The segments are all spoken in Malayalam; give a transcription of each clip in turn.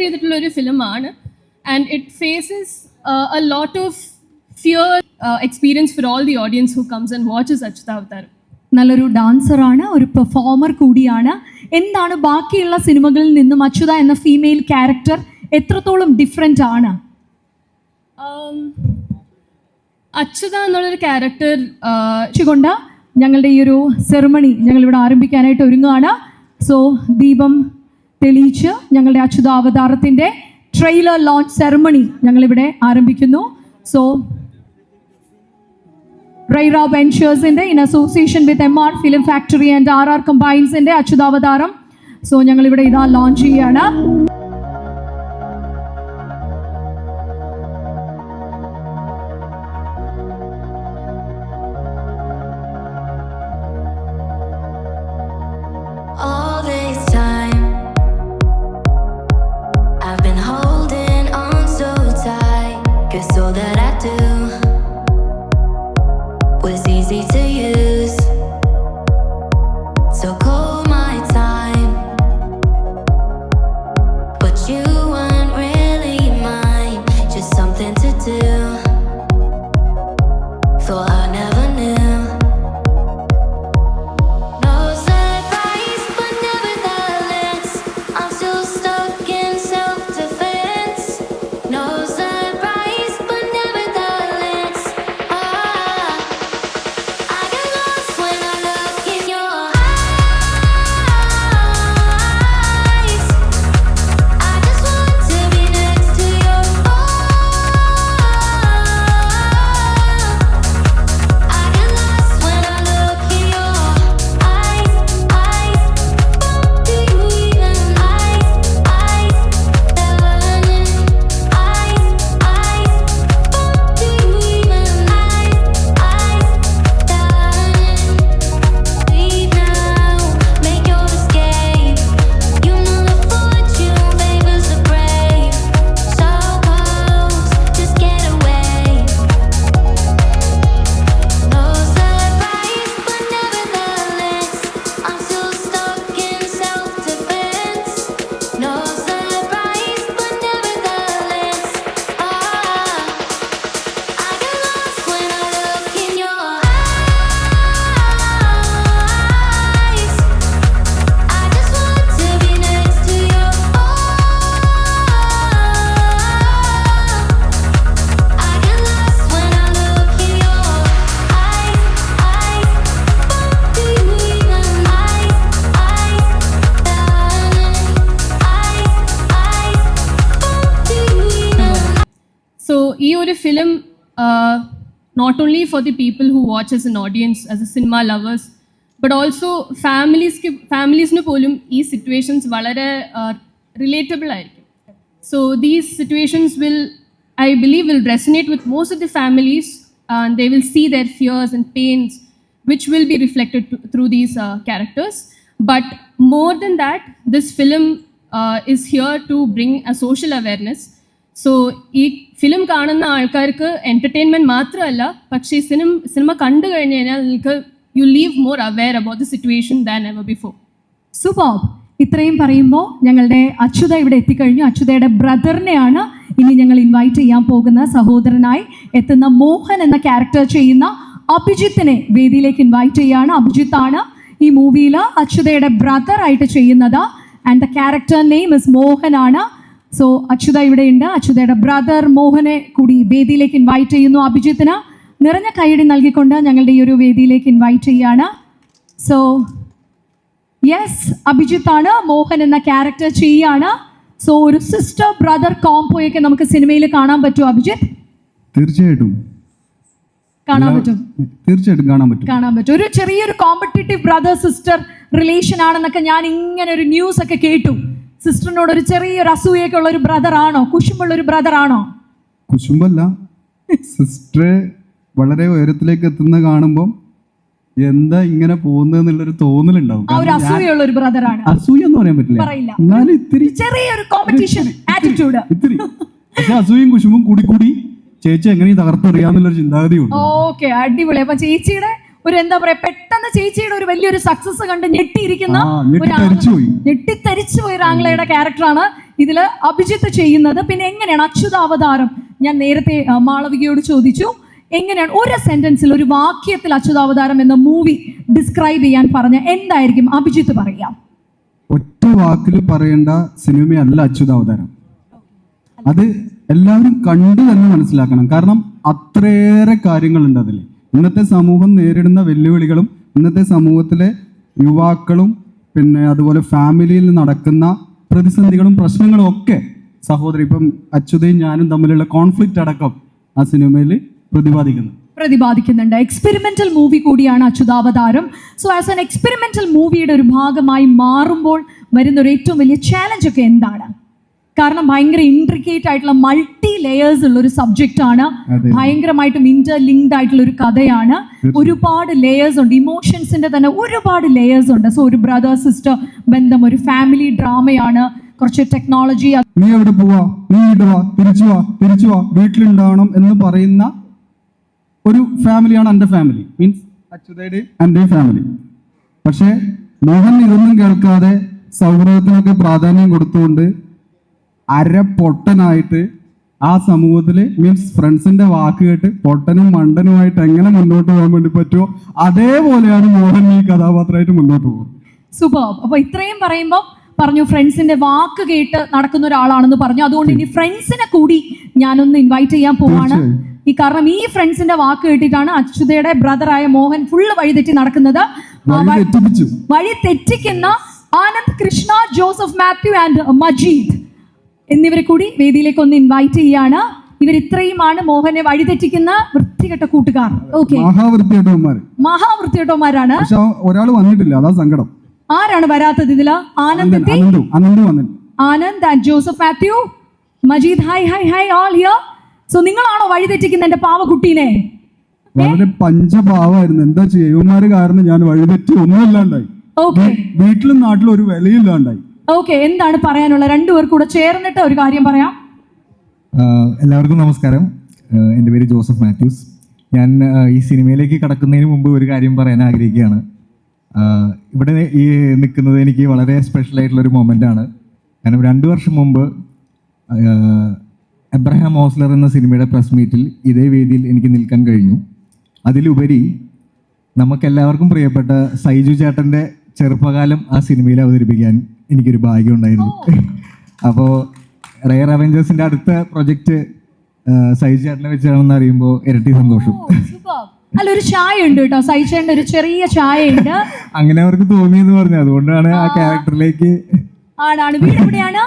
ചെയ്തിട്ടുള്ള ഒരു ഫിലിമാണ്. And it faces a lot of fear experience for all the audience who comes and watches Achyutavataram. നല്ലൊരു ഡാൻസറാണ്, ഒരു പെർഫോമർ കൂടിയാണ്. എന്താണ് ബാക്കിയുള്ള സിനിമകളിൽ നിന്നും അച്യുത എന്ന ഫീമെയിൽ ക്യാരക്ടർ എത്രത്തോളം ഡിഫറെൻ്റ് ആണ്? അച്യുത എന്നുള്ളൊരു ക്യാരക്ടർ കൊണ്ട് ഞങ്ങളുടെ ഈ ഒരു സെറിമണി ഞങ്ങളിവിടെ ആരംഭിക്കാനായിട്ട് ഒരുങ്ങുകയാണ്. സോ ദീപം തെളിയിച്ച് ഞങ്ങളുടെ അച്യുതാവതാരത്തിൻ്റെ ട്രെയിലർ ലോഞ്ച് സെറിമണി ഞങ്ങളിവിടെ ആരംഭിക്കുന്നു. സോ റൈറ വെഞ്ചേഴ്സിൻ്റെ in association with MR film factory and RR കമ്പൈൻസിൻ്റെ അച്യുതാവതാരം. സോ ഞങ്ങളിവിടെ ഇതാ ലോഞ്ച് ചെയ്യുകയാണ്. Easy to use, so call my time, but you weren't really mine, just something to do, thought I never knew. No surprise, but nevertheless, I'm still stuck in self-defense. No surprise, but nevertheless, ഈ ഒരു film not only for the people who watch as an audience as a cinema lovers but also ഫാമിലീസിന് പോലും ഈ സിറ്റുവേഷൻസ് വളരെ റിലേറ്റബിൾ ആയിരിക്കും. So these situations will I believe will resonate with most of the families and they will see their fears and pains which will be reflected through these characters. But more than that, this film is here to bring a social awareness. So ഈ ഫിലിം കാണുന്ന ആൾക്കാർക്ക് എൻ്റർടൈൻമെൻറ്റ് മാത്രമല്ല, പക്ഷേ സിനിമ കണ്ടു കഴിഞ്ഞ് കഴിഞ്ഞാൽ നിങ്ങൾക്ക് you leave more aware about the situation than ever before. Super. ഇത്രയും പറയുമ്പോൾ ഞങ്ങളുടെ അച്യുത ഇവിടെ എത്തിക്കഴിഞ്ഞു. അച്യുതയുടെ ബ്രദറിനെയാണ് ഇനി ഞങ്ങൾ ഇൻവൈറ്റ് ചെയ്യാൻ പോകുന്ന. സഹോദരനായി എത്തുന്ന മോഹൻ എന്ന ക്യാരക്ടർ ചെയ്യുന്ന അഭിജിത്തിനെ വേദിയിലേക്ക് ഇൻവൈറ്റ് ചെയ്യാണ്. അഭിജിത്താണ് ഈ മൂവിയിൽ അച്യുതയുടെ ബ്രദർ ആയിട്ട് ചെയ്യുന്നത്. And the character name is Mohan ആണ്. സോ അച്യുത ഇവിടെയുണ്ട്. അച്യുതയുടെ ബ്രദർ മോഹനെ കൂടി വേദിയിലേക്ക് ഇൻവൈറ്റ് ചെയ്യുന്നു. അഭിജിത്തിന് നിറഞ്ഞ കൈയടി നൽകിക്കൊണ്ട് ഞങ്ങളുടെ ഈ ഒരു വേദിയിലേക്ക് ഇൻവൈറ്റ് ചെയ്യാണ്. സോ യെസ്, അഭിജിത്താണ് മോഹൻ എന്ന ക്യാരക്ടർ ചെയ്യാണ്. സോ ഒരു സിസ്റ്റർ ബ്രദർ കോംബോയൊക്കെ നമുക്ക് സിനിമയിൽ കാണാൻ പറ്റുമോ അഭിജിത്ത്? തീർച്ചയായിട്ടും കാണാൻ പറ്റും. കാണാൻ പറ്റും. ഒരു ചെറിയൊരു കോമ്പറ്റീറ്റീവ് ബ്രദർ സിസ്റ്റർ റിലേഷൻ ആണെന്നൊക്കെ ഞാൻ ഇങ്ങനെ ഒരു ന്യൂസ് ഒക്കെ കേട്ടു. സിസ്റ്ററിനോട് ഒരു ചെറിയൊരു അസൂയൊക്കെ ഉള്ള ഒരു ബ്രദർ ആണോ? കുശുമ്പുള്ള ഒരു ബ്രദർ ആണോ? കുശുമ്പല്ല, സിസ്റ്ററെ വളരെ ഉയരത്തിലേക്ക് എത്തുന്ന കാണുമ്പോൾ എന്താ ഇങ്ങനെ പോകുന്നതെന്നുള്ളൊരു തോന്നലുണ്ടാവും. അസൂയുള്ള ഒരു ബ്രദറാണ്. അസൂയ എന്ന് പറയാൻ പറ്റില്ല, എന്നാലും ഇത്തിരി ചെറിയൊരു കോമ്പറ്റീഷൻ ആറ്റിറ്റ്യൂഡ്. ഇത്തിരി പക്ഷെ അസൂയും കുശുമ്പും കൂടി ചേച്ചി എങ്ങനെ തകർത്തെറിയാന്നുള്ളൊരു ചിന്താഗതിയുണ്ട്. ഓക്കെ, അടിപൊളി. അപ്പൊ ചേച്ചിയുടെ ഒരു എന്താ പറയാ, പെട്ടെന്ന് ചേച്ചിയുടെ ഒരു വലിയൊരു സക്സസ് കണ്ട് ഞെട്ടിയിരിക്കുന്ന ഞെട്ടിത്തരിച്ചു പോയി ഒരു ആംഗ്ലയുടെ ക്യാരക്ടറാണ് ഇതിൽ അഭിജിത്ത് ചെയ്യുന്നത്? പിന്നെ എങ്ങനെയാണ് അച്യുതാവതാരം? ഞാൻ നേരത്തെ മാളവികയോട് ചോദിച്ചു, എങ്ങനെയാണ് ഒരു സെന്റൻസിൽ, ഒരു വാക്യത്തിൽ അച്യുതാവതാരം എന്ന മൂവി ഡിസ്ക്രൈബ് ചെയ്യാൻ പറഞ്ഞ എന്തായിരിക്കും അഭിജിത്ത് പറയാം? ഒറ്റ വാക്കിൽ പറയേണ്ട സിനിമയല്ല അച്യുതാവതാരം. അത് എല്ലാവരും കണ്ടു തന്നെ മനസ്സിലാക്കണം. കാരണം അത്രയേറെ കാര്യങ്ങളുണ്ട് അതിൽ. ഇന്നത്തെ സമൂഹം നേരിടുന്ന വെല്ലുവിളികളും ഇന്നത്തെ സമൂഹത്തിലെ യുവാക്കളും പിന്നെ അതുപോലെ ഫാമിലിയിൽ നടക്കുന്ന പ്രതിസന്ധികളും പ്രശ്നങ്ങളും ഒക്കെ സഹോദരി, ഇപ്പം അച്യുതയും ഞാനും തമ്മിലുള്ള കോൺഫ്ലിക്റ്റ് അടക്കം ആ സിനിമയിൽ പ്രതിപാദിക്കുന്നുണ്ട്. എക്സ്പെരിമെന്റൽ മൂവി കൂടിയാണ് അച്യുതാവതാരം. സോ ആസ് ആൻ എക്സ്പെരിമെന്റൽ മൂവിയുടെ ഒരു ഭാഗമായി മാറുമ്പോൾ വരുന്ന ഒരു ഏറ്റവും വലിയ ചാലഞ്ച് ഒക്കെ എന്താണ്? കാരണം ഭയങ്കര ഇൻട്രിക്കേറ്റ് ആയിട്ടുള്ള മൾട്ടി ലെയേഴ്സ് ഉള്ള ഒരു സബ്ജക്റ്റ് ആണ്. ഭയങ്കരമായിട്ടും ഇന്റർലിങ്ക്ഡ് ആയിട്ടുള്ള ഒരു കഥയാണ്. ഒരുപാട് ലേയേഴ്സ് ഉണ്ട്, ഇമോഷൻസിന്റെ തന്നെ ഒരുപാട് ലേയേഴ്സ് ഉണ്ട്. സോ ഒരു ബ്രദർ സിസ്റ്റർ ബന്ധം, ഒരു ഫാമിലി ഡ്രാമയാണ്, കുറച്ച് ടെക്നോളജി. നീ എവിടെ പോവാ, നീ ഇടുവാ, തിരിച്ചു വാ, വീട്ടിലുണ്ടാവണം എന്ന് പറയുന്ന ഒരു ഫാമിലിയാണ് എൻ്റെ ഫാമിലി, മീൻസ് അച്യുതയുടെയും എൻ്റെ ഫാമിലി. പക്ഷേ മോഹൻ ഇതൊന്നും കേൾക്കാതെ സൗഹൃദത്തിനൊക്കെ പ്രാധാന്യം കൊടുത്തുകൊണ്ട് പൊട്ടനായിട്ട് ആ സമൂഹത്തിൽ, മീൻസ് ഫ്രണ്ട്സിന്റെ വാക്ക് കേട്ട് പൊട്ടനും മണ്ടനുമായിട്ട് എങ്ങനെ മുന്നോട്ട് പോകാൻ വേണ്ടി പറ്റുമോ അതേപോലെയാണ് മോഹൻ ഈ കഥാപാത്രമായിട്ട് മുന്നോട്ട് പോകുന്നത്. സൂപ്പർ. അപ്പൊ ഇത്രയും പറയുമ്പോൾ പറഞ്ഞു ഫ്രണ്ട്സിന്റെ വാക്ക് കേട്ട് നടക്കുന്ന ഒരാളാണെന്ന് പറഞ്ഞു. അതുകൊണ്ട് ഇനി ഫ്രണ്ട്സിനെ കൂടി ഞാനൊന്ന് ഇൻവൈറ്റ് ചെയ്യാൻ പോവാണ്. കാരണം ഈ ഫ്രണ്ട്സിന്റെ വാക്ക് കേട്ടിട്ടാണ് അച്യുതയുടെ ബ്രദറായ മോഹൻ ഫുള്ള് വഴിതെറ്റി നടക്കുന്നത്. വഴി തെറ്റിക്കുന്ന ആനന്ദ് കൃഷ്ണ, ജോസഫ് മാത്യു ആൻഡ് മജീദ് എന്നിവരെ കൂടി വേദിയിലേക്ക് ഒന്ന് ഇൻവൈറ്റ് ചെയ്യാണ്. ഇവർ ഇത്രയുമാണ് മോഹനെ വഴിതെറ്റിക്കുന്ന വൃത്തികെട്ട കൂട്ടുകാർ. ഓക്കെ, മഹാവൃത്തികെട്ടവന്മാരാണ്. ഒരാൾ വന്നിട്ടില്ല, അതാ സങ്കടം. ആരാണ് വരാത്തത് ഇതില്? Anand and Joseph Mathew, Majeed. Hi all here. So നിങ്ങളാണോ വഴിതെറ്റിക്കുന്ന എന്റെ പാവക്കുട്ടീനെ? വളരെ പഞ്ചപാവായിരുന്നു. എന്താ ചെയ്യുമാര് കാരണം ഞാൻ വഴിതെറ്റി ഒന്നുമില്ലാണ്ടായി. വീട്ടിലും നാട്ടിലും ഒരു വിലയില്ലാണ്ടായി. ഓക്കെ, എന്താണ് പറയാനുള്ള? രണ്ടുപേർ കൂടെ ചേർന്നിട്ട് ഒരു കാര്യം പറയാം. എല്ലാവർക്കും നമസ്കാരം. എൻ്റെ പേര് ജോസഫ് മാത്യൂസ്. ഞാൻ ഈ സിനിമയിലേക്ക് കടക്കുന്നതിന് മുമ്പ് ഒരു കാര്യം പറയാൻ ആഗ്രഹിക്കുകയാണ്. ഇവിടെ ഈ നിൽക്കുന്നത് എനിക്ക് വളരെ സ്പെഷ്യൽ ആയിട്ടുള്ളൊരു മൊമെൻ്റാണ്. കാരണം 2 വർഷം മുമ്പ് എബ്രഹാം ഓസ്ലർ എന്ന സിനിമയുടെ പ്രസ് മീറ്റിൽ ഇതേ വേദിയിൽ എനിക്ക് നിൽക്കാൻ കഴിഞ്ഞു. അതിലുപരി നമുക്കെല്ലാവർക്കും പ്രിയപ്പെട്ട സൈജു ചേട്ടൻ്റെ ചെറുപ്പകാലം ആ സിനിമയിൽ അവതരിപ്പിക്കാൻ എനിക്കൊരു ഭാഗ്യം ഉണ്ടായിരുന്നു. അപ്പോൾ റെയർ അവഞ്ചേഴ്സിൻ്റെ അടുത്ത പ്രൊജക്റ്റ് സൈജു ചേട്ടനെ വെച്ചാണെന്ന് അറിയുമ്പോൾ ഇരട്ടി സന്തോഷം. അല്ല, ഒരു ചായ ഉണ്ട് കേട്ടോ, സൈജുചേട്ടൻ്റെ ഒരു ചെറിയ ചായ ഉണ്ട്. അങ്ങനെ അവർക്ക് തോന്നിയെന്ന് പറഞ്ഞു, അതുകൊണ്ടാണ് ആ ക്യാരക്ടറിലേക്ക്. ആണാണ്. വീട് എവിടെയാണ്?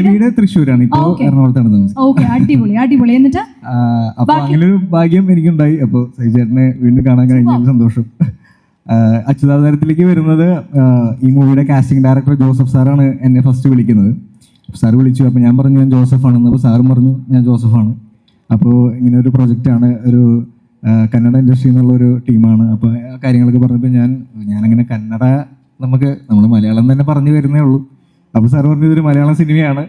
വീട് തൃശ്ശൂരാണ്, ഇപ്പോ എറണാകുളത്താണ് താമസം. ഓക്കെ, അടിപൊളി. എന്നിട്ട് അപ്പൊ അങ്ങനെ ഒരു ഭാഗ്യം എനിക്കുണ്ടായി. അപ്പോൾ സൈജുചേട്ടനെ വീണ്ടും കാണാൻ കഴിഞ്ഞതിൽ സന്തോഷം. അച്യുതാവതാരത്തിലേക്ക് വരുന്നത് ഈ മൂവിയുടെ കാസ്റ്റിംഗ് ഡയറക്ടർ ജോസഫ് സാറാണ് എന്നെ ഫസ്റ്റ് വിളിക്കുന്നത്. സാർ വിളിച്ചു. അപ്പോൾ ഞാൻ പറഞ്ഞു ഞാൻ ജോസഫാണെന്ന്. അപ്പോൾ സാറും പറഞ്ഞു ഞാൻ ജോസഫാണ്. അപ്പോൾ ഇങ്ങനെ ഒരു പ്രൊജക്റ്റാണ്, ഒരു കന്നഡ ഇൻഡസ്ട്രി എന്നുള്ളൊരു ടീമാണ്. അപ്പോൾ ആ കാര്യങ്ങളൊക്കെ പറഞ്ഞപ്പോൾ ഞാനങ്ങനെ കന്നഡ നമ്മൾ മലയാളം തന്നെ പറഞ്ഞു വരുന്നേ ഉള്ളൂ. അപ്പോൾ സാർ പറഞ്ഞു ഇതൊരു മലയാളം സിനിമയാണ്.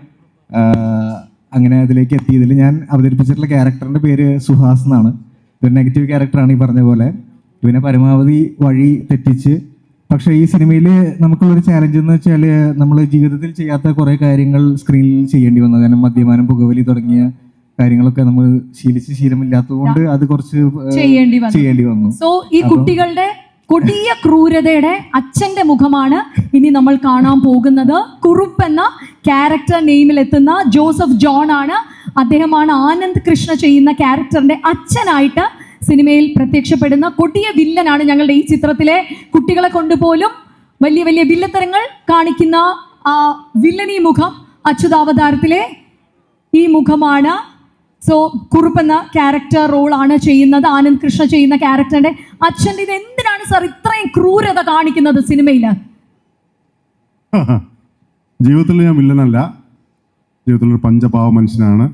അങ്ങനെ അതിലേക്ക് എത്തിയതിൽ ഞാൻ അവതരിപ്പിച്ചിട്ടുള്ള ക്യാരക്ടറിൻ്റെ പേര് സുഹാസ് എന്നാണ്. ഒരു നെഗറ്റീവ് ക്യാരക്ടറാണ് ഈ പറഞ്ഞ പോലെ. ഇവനെ പരമാവധി വഴി തെറ്റിച്ച്, പക്ഷേ ഈ സിനിമയിൽ നമുക്കുള്ളൊരു ചാലഞ്ച് എന്ന് വെച്ചാൽ നമ്മൾ ജീവിതത്തിൽ ചെയ്യാത്ത കുറേ കാര്യങ്ങൾ സ്ക്രീനിൽ ചെയ്യേണ്ടി വന്നു. കാരണം മദ്യപാനം, പുകവലി തുടങ്ങിയ കാര്യങ്ങളൊക്കെ നമ്മൾ ശീലമില്ലാത്തതുകൊണ്ട് അത് കുറച്ച് ചെയ്യേണ്ടി വന്നു. സോ ഈ കുട്ടികളുടെ കൊടിയ ക്രൂരതയുടെ അച്ഛന്റെ മുഖമാണ് ഇനി നമ്മൾ കാണാൻ പോകുന്നത്. കുറുപ്പ് എന്ന ക്യാരക്ടർ നെയിമിൽ എത്തുന്ന ജോസഫ് ജോൺ ആണ്. അദ്ദേഹമാണ് ആനന്ദ് കൃഷ്ണ ചെയ്യുന്ന ക്യാരക്ടറിന്റെ അച്ഛനായിട്ട് സിനിമയിൽ പ്രത്യക്ഷപ്പെടുന്ന കൊടിയ വില്ലനാണ്. ഞങ്ങളുടെ ഈ ചിത്രത്തിലെ കുട്ടികളെ കൊണ്ടുപോലും വലിയ വലിയ വില്ലത്തരങ്ങൾ കാണിക്കുന്ന ആ വില്ലനീ മുഖം അച്യുതാവതാരത്തിലെ ഈ മുഖമാണ്. സോ കുറുപ്പ് എന്ന ക്യാരക്ടർ റോളാണ് ചെയ്യുന്നത് ആനന്ദ് കൃഷ്ണ ചെയ്യുന്ന ക്യാരക്ടറിന്റെ അച്ഛൻ്റെ. ഇത് എന്തിനാണ് സാർ ഇത്രയും ക്രൂരത കാണിക്കുന്നത് സിനിമയില്? ജീവിതത്തിൽ ഞാൻ വില്ലനല്ല, ജീവിതത്തിലൊരു പഞ്ചപാവ മനുഷ്യനാണ്.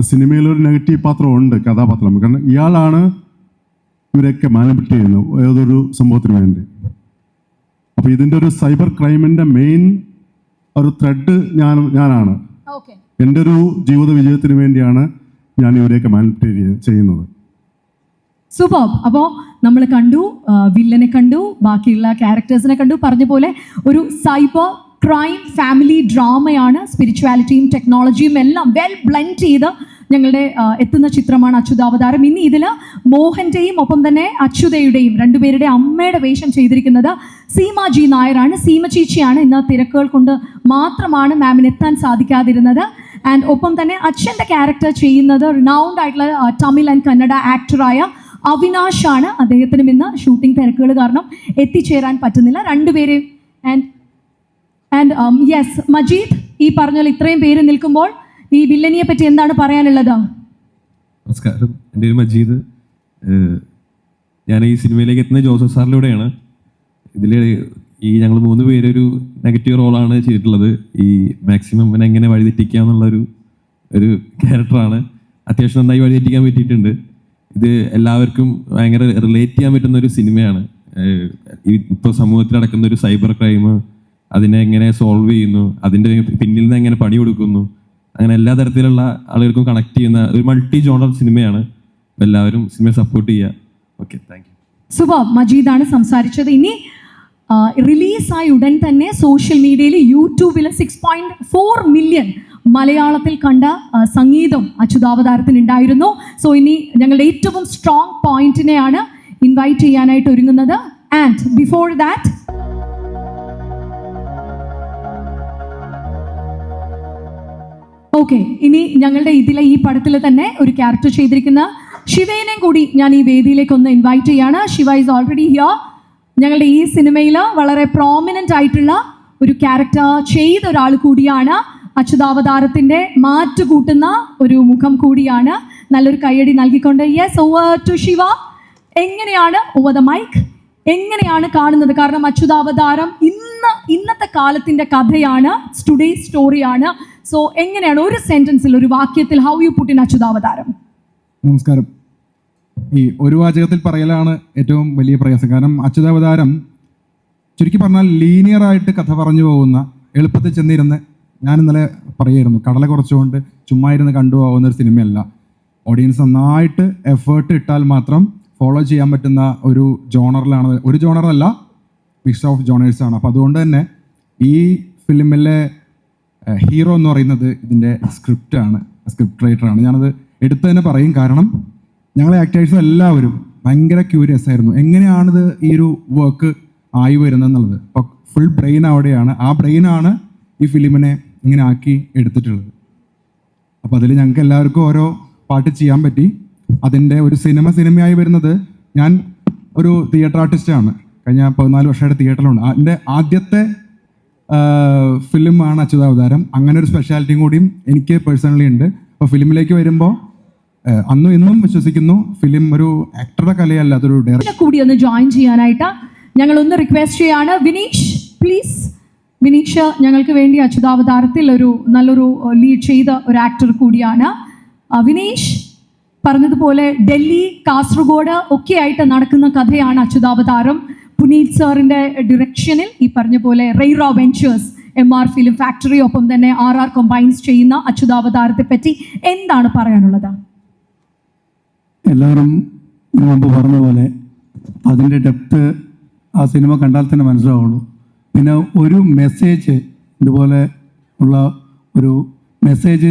സിനിമയിലൊരു നെഗറ്റീവ് പാത്രമുണ്ട്, കഥാപാത്രം. കാരണം ഇയാളാണ് ഇവരൊക്കെ മാനിപ്പുലേറ്റ് ചെയ്യുന്നത് ഏതൊരു സംഭവത്തിന് വേണ്ടി. അപ്പോൾ ഇതിൻ്റെ ഒരു സൈബർ ക്രൈമിൻ്റെ മെയിൻ ഒരു ത്രെഡ് ഞാനാണ്. എൻ്റെ ഒരു ജീവിത വിജയത്തിന് വേണ്ടിയാണ് ഞാൻ ഇവരെയൊക്കെ മാനിപ്പുലേറ്റ് ചെയ്യുന്നത്. സൂപ്പർ. അപ്പോൾ നമ്മൾ കണ്ടു, വില്ലനെ കണ്ടു, ബാക്കിയുള്ള ക്യാരക്ടേഴ്സിനെ കണ്ടു. പറഞ്ഞ പോലെ ഒരു സൈബർ ക്രൈം ഫാമിലി ഡ്രാമയാണ്. സ്പിരിച്വാലിറ്റിയും ടെക്നോളജിയും എല്ലാം വെൽ ബ്ലെൻഡ് ചെയ്ത് ഞങ്ങളുടെ എത്തുന്ന ചിത്രമാണ് അച്യുതാവതാരം. ഇനി ഇതിൽ മോഹൻ്റെയും ഒപ്പം തന്നെ അച്യുതയുടെയും രണ്ടുപേരുടെ അമ്മയുടെ വേഷം ചെയ്തിരിക്കുന്നത് സീമ ജി നായരാണ്. സീമ ചേച്ചിയാണ്. ഇന്ന് തിരക്കുകൾ കൊണ്ട് മാത്രമാണ് മാമിന് എത്താൻ സാധിക്കാതിരുന്നത്. ആൻഡ് ഒപ്പം തന്നെ അച്ഛൻ്റെ ക്യാരക്ടർ ചെയ്യുന്നത് റിനൗണ്ട് ആയിട്ടുള്ള തമിഴ് ആൻഡ് കന്നഡ ആക്ടറായ അവിനാഷ് ആണ്. അദ്ദേഹത്തിനും ഇന്ന് ഷൂട്ടിംഗ് തിരക്കുകൾ കാരണം എത്തിച്ചേരാൻ പറ്റുന്നില്ല. രണ്ടുപേരെയും ആൻഡ് യെസ് മജീദ്, ഈ പറഞ്ഞാൽ ഇത്രയും പേര് നിൽക്കുമ്പോൾ ഈ വില്ലനിയെ പറ്റി എന്താണ് പറയാനുള്ളത്? നമസ്കാരം, എൻ്റെ പേര് മജീദ്. ഞാൻ ഈ സിനിമയിലേക്ക് എത്തുന്നത് ജോസഫ് സാറിലൂടെയാണ്. ഇതിൽ ഈ ഞങ്ങൾ 3 പേര് ഒരു നെഗറ്റീവ് റോളാണ് ചെയ്തിട്ടുള്ളത്. ഈ മാക്സിമം ഇവനെ എങ്ങനെ വഴിതെറ്റിക്കുക എന്നുള്ളൊരു ക്യാരക്ടറാണ്. അത്യാവശ്യം നന്നായി വഴിതെറ്റിക്കാൻ പറ്റിയിട്ടുണ്ട്. ഇത് എല്ലാവർക്കും ഭയങ്കര റിലേറ്റ് ചെയ്യാൻ പറ്റുന്ന ഒരു സിനിമയാണ്. ഇപ്പോൾ സമൂഹത്തിൽ നടക്കുന്ന ഒരു സൈബർ ക്രൈം, അതിനെ എങ്ങനെ സോൾവ് ചെയ്യുന്നു, അതിൻ്റെ പിന്നിൽ നിന്ന് എങ്ങനെ പണി കൊടുക്കുന്നു, അങ്ങനെ എല്ലാ തരത്തിലുള്ള ആളുകൾക്കും കണക്ട് ചെയ്യുന്ന ഒരു മൾട്ടി ജോണർ സിനിമയാണ്. എല്ലാവരും സിനിമയെ സപ്പോർട്ട് ചെയ്യുക. Okay, thank you. സൂപ്പർ. മജീദാണ് സംസാരിച്ചത്. ഇനി റിലീസായി ഉടൻ തന്നെ സോഷ്യൽ മീഡിയയിൽ യൂട്യൂബിൽ 6.4 മില്യൺ മലയാളത്തിൽ കണ്ട സംഗീതം അച്യുതാവതാരത്തിന് ഉണ്ടായിരുന്നു. സോ ഇനി ഞങ്ങളുടെ ഏറ്റവും സ്ട്രോങ് പോയിന്റിനെയാണ് ഇൻവൈറ്റ് ചെയ്യാനായിട്ട് ഒരുങ്ങുന്നത്. ആൻഡ് ബിഫോർ ദാറ്റ് ഓക്കെ, ഇനി ഞങ്ങളുടെ ഇതിലെ ഈ പടത്തിൽ തന്നെ ഒരു ക്യാരക്ടർ ചെയ്തിരിക്കുന്ന ശിവേനെയും കൂടി ഞാൻ ഈ വേദിയിലേക്ക് ഒന്ന് ഇൻവൈറ്റ് ചെയ്യാണ്. Shiva is already here. ഞങ്ങളുടെ ഈ സിനിമയിൽ വളരെ പ്രോമിനൻ്റ് ആയിട്ടുള്ള ഒരു ക്യാരക്ടർ ചെയ്ത ഒരാൾ കൂടിയാണ്. അച്യുതാവതാരത്തിൻ്റെ മാറ്റുകൂട്ടുന്ന ഒരു മുഖം കൂടിയാണ്. നല്ലൊരു കയ്യടി നൽകിക്കൊണ്ട് യെസ്, ഓവർ ടു ശിവ. എങ്ങനെയാണ് ഓവർ ദ മൈക്ക്, എങ്ങനെയാണ് കാണുന്നത്? കാരണം അച്യുതാവതാരം ഇന്നത്തെ കാലത്തിൻ്റെ കഥയാണ്, ടുഡേ സ്റ്റോറിയാണ്. സോ എങ്ങനെയാണ് ഒരു സെന്റൻസിൽ, ഒരു വാക്യത്തിൽ, ഹൗ യു പുട്ട് ഇൻ അച്യുതാവതാരം? നമസ്കാരം. ഈ ഒരു വാചകത്തിൽ പറയലാണ് ഏറ്റവും വലിയ പ്രയാസം. കാരണം അച്യുതാവതാരം ചുരുക്കി പറഞ്ഞാൽ ലീനിയറായിട്ട് കഥ പറഞ്ഞു പോകുന്ന, എളുപ്പത്തിൽ ചെന്നിരുന്ന്, ഞാൻ ഇന്നലെ പറയായിരുന്നു, കടല കുറച്ചുകൊണ്ട് ചുമ്മാ ഇരുന്ന് കണ്ടുപോകുന്ന ഒരു സിനിമയല്ല. ഓഡിയൻസ് നന്നായിട്ട് എഫേർട്ട് ഇട്ടാൽ മാത്രം ഫോളോ ചെയ്യാൻ പറ്റുന്ന ഒരു ജോണറിലാണ്. ഒരു ജോണറല്ല, മിക്സ് ഓഫ് ജോണേഴ്സാണ്. അപ്പോൾ അതുകൊണ്ട് തന്നെ ഈ ഫിലിമിലെ ഹീറോ എന്ന് പറയുന്നത് ഇതിൻ്റെ സ്ക്രിപ്റ്റ് റൈറ്ററാണ്. ഞാനത് എടുത്തു തന്നെ പറയും. കാരണം ഞങ്ങളെ ആക്ടേഴ്സും എല്ലാവരും ഭയങ്കര ക്യൂരിയസ് ആയിരുന്നു, എങ്ങനെയാണിത് ഈ ഒരു വർക്ക് ആയി വരുന്നത് എന്നുള്ളത്. അപ്പോൾ ഫുൾ ബ്രെയിൻ അവിടെയാണ്. ആ ബ്രെയിനാണ് ഈ ഫിലിമിനെ ഇങ്ങനെ ആക്കി എടുത്തിട്ടുള്ളത്. അപ്പോൾ അതിൽ ഞങ്ങൾക്ക് എല്ലാവർക്കും ഓരോ പാട്ട് ചെയ്യാൻ പറ്റി. അതിൻ്റെ ഒരു സിനിമയായി വരുന്നത്, ഞാൻ ഒരു തിയേറ്റർ ആർട്ടിസ്റ്റാണ്. കഴിഞ്ഞ 14 വർഷമായിട്ട് തിയേറ്ററിലുണ്ട്. എൻ്റെ ആദ്യത്തെ ഫിലിമാണ് അച്യുതാവതാരം. അങ്ങനെ ഒരു സ്പെഷ്യാലിറ്റിയും കൂടിയും എനിക്ക് പേഴ്സണലി ഉണ്ട്. അപ്പോൾ ഫിലിമിലേക്ക് വരുമ്പോൾ അന്നും ഇന്നും വിശ്വസിക്കുന്നു, ഫിലിം ഒരു ആക്ടറുടെ കലയല്ല, അതൊരു ഡയറക്ടർ കൂടി ഒന്ന് ജോയിൻ ചെയ്യാനായിട്ട് ഞങ്ങൾ ഒന്ന് റിക്വസ്റ്റ് ചെയ്യാണ്. വിനീഷ് പ്ലീസ്. വിനീഷ് ഞങ്ങൾക്ക് വേണ്ടി അച്യുതാവതാരത്തിൽ നല്ലൊരു ലീഡ് ചെയ്ത ഒരു ആക്ടർ കൂടിയാണ്. വിനീഷ് പറഞ്ഞതുപോലെ ഡൽഹി, കാസർഗോഡ് ഒക്കെ ആയിട്ട് നടക്കുന്ന കഥയാണ് അച്യുതാവതാരം. പുനീത് സാറിൻ്റെ ഡിറക്ഷനിൽ ഈ പറഞ്ഞ പോലെ റെയ്റ വെഞ്ചേഴ്സ്, MR ഫിലിം ഫാക്ടറി, ഒപ്പം തന്നെ RR കമ്പൈൻസ് ചെയ്യുന്ന അച്യുതാവതാരത്തെ പറ്റി എന്താണ് പറയാനുള്ളത്? എല്ലാവരും മുമ്പ് പറഞ്ഞ പോലെ അതിൻ്റെ ഡെപ്ത് ആ സിനിമ കണ്ടാൽ തന്നെ മനസ്സിലാവുള്ളൂ. പിന്നെ ഒരു മെസ്സേജ്, ഇതുപോലെ ഉള്ള ഒരു മെസ്സേജ്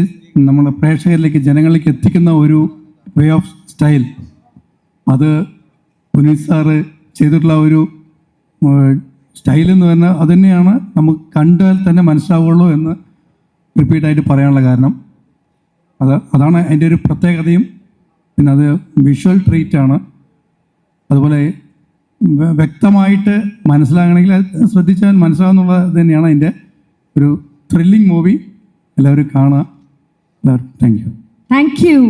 നമ്മൾ പ്രേക്ഷകരിലേക്ക്, ജനങ്ങളിലേക്ക് എത്തിക്കുന്ന ഒരു വേ ഓഫ് സ്റ്റൈൽ, അത് പുനീത് സാറ് ചെയ്തിട്ടുള്ള ഒരു സ്റ്റൈൽ എന്ന് പറഞ്ഞാൽ അത് തന്നെയാണ് നമുക്ക് കണ്ടാൽ തന്നെ മനസ്സിലാവുള്ളൂ എന്ന് റിപ്പീറ്റായിട്ട് പറയാനുള്ള കാരണം. അതാണ് അതിൻ്റെ ഒരു പ്രത്യേകതയും. പിന്നെ അത് വിഷ്വൽ ട്രീറ്റ് ആണ്. അതുപോലെ വ്യക്തമായിട്ട് മനസ്സിലാകണമെങ്കിൽ അത് ശ്രദ്ധിച്ചാൽ മനസ്സിലാകുന്നുള്ളത് തന്നെയാണ് അതിൻ്റെ ഒരു ത്രില്ലിംഗ് മൂവി. എല്ലാവരും കാണുക. എല്ലാവരും താങ്ക് യു.